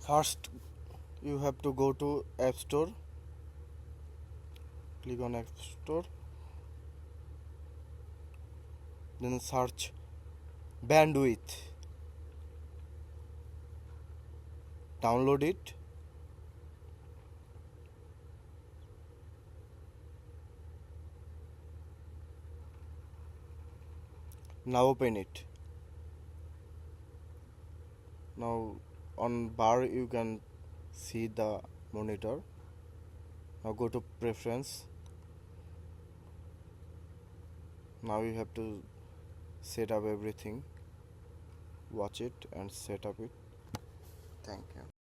First, you have to go to App Store. Click on App Store. Then search bandwidth. Download it. Now open it. Now on bar you can see the monitor. Now go to preference. Now you have to set up everything. Watch it and set up it. Thank you.